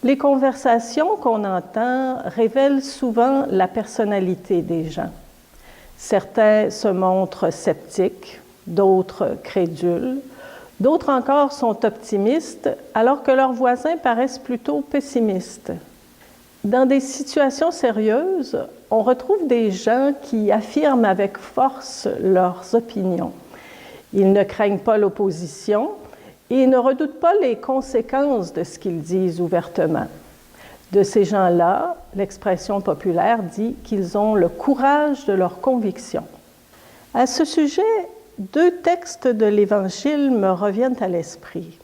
Les conversations qu'on entend révèlent souvent la personnalité des gens. Certains se montrent sceptiques, d'autres crédules, d'autres encore sont optimistes, alors que leurs voisins paraissent plutôt pessimistes. Dans des situations sérieuses, on retrouve des gens qui affirment avec force leurs opinions. Ils ne craignent pas l'opposition et ne redoutent pas les conséquences de ce qu'ils disent ouvertement. De ces gens-là, l'expression populaire dit qu'ils ont le courage de leurs convictions. À ce sujet, 2 textes de l'Évangile me reviennent à l'esprit.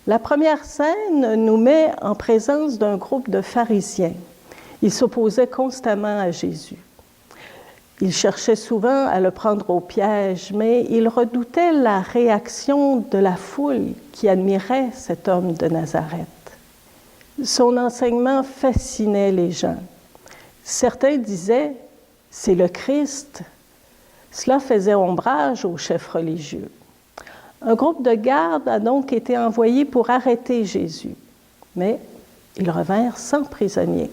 La première scène nous met en présence d'un groupe de pharisiens. Ils s'opposaient constamment à Jésus. Ils cherchaient souvent à le prendre au piège, mais ils redoutaient la réaction de la foule qui admirait cet homme de Nazareth. Son enseignement fascinait les gens. Certains disaient « c'est le Christ ». Cela faisait ombrage aux chefs religieux. Un groupe de gardes a donc été envoyé pour arrêter Jésus, mais ils revinrent sans prisonnier.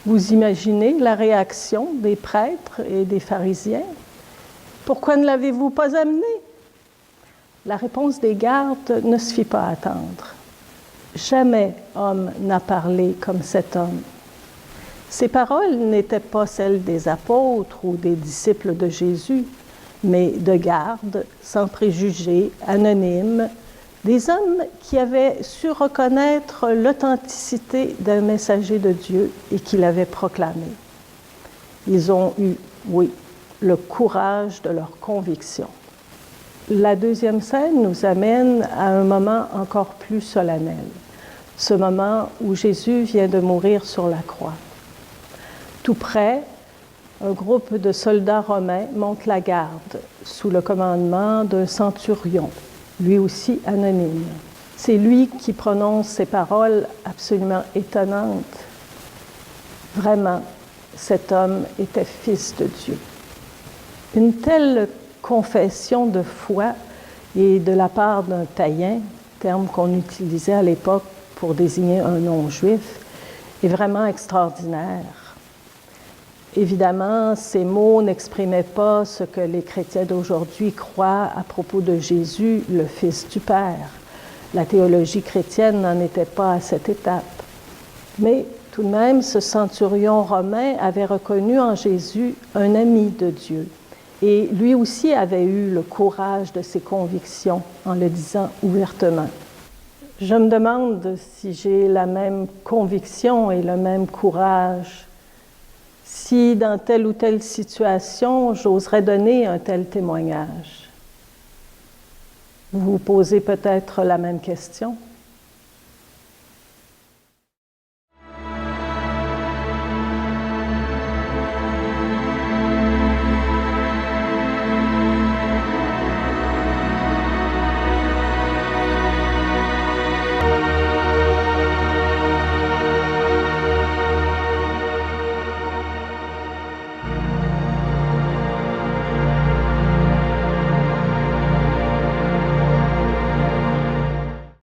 Vous imaginez la réaction des prêtres et des pharisiens? Pourquoi ne l'avez-vous pas amené? La réponse des gardes ne se fit pas attendre. Jamais homme n'a parlé comme cet homme. Ces paroles n'étaient pas celles des apôtres ou des disciples de Jésus, mais de gardes, sans préjugés, anonymes, des hommes qui avaient su reconnaître l'authenticité d'un messager de Dieu et qui l'avaient proclamé. Ils ont eu, oui, le courage de leurs convictions. La deuxième scène nous amène à un moment encore plus solennel, ce moment où Jésus vient de mourir sur la croix. Tout près, un groupe de soldats romains monte la garde sous le commandement d'un centurion, lui aussi anonyme. C'est lui qui prononce ces paroles absolument étonnantes. Vraiment, cet homme était fils de Dieu. Une telle confession de foi et de la part d'un païen, terme qu'on utilisait à l'époque pour désigner un non-juif, est vraiment extraordinaire. Évidemment, ces mots n'exprimaient pas ce que les chrétiens d'aujourd'hui croient à propos de Jésus, le Fils du Père. La théologie chrétienne n'en était pas à cette étape. Mais tout de même, ce centurion romain avait reconnu en Jésus un ami de Dieu. Et lui aussi avait eu le courage de ses convictions en le disant ouvertement. Je me demande si j'ai la même conviction et le même courage, si dans telle ou telle situation, j'oserais donner un tel témoignage. Vous vous posez peut-être la même question.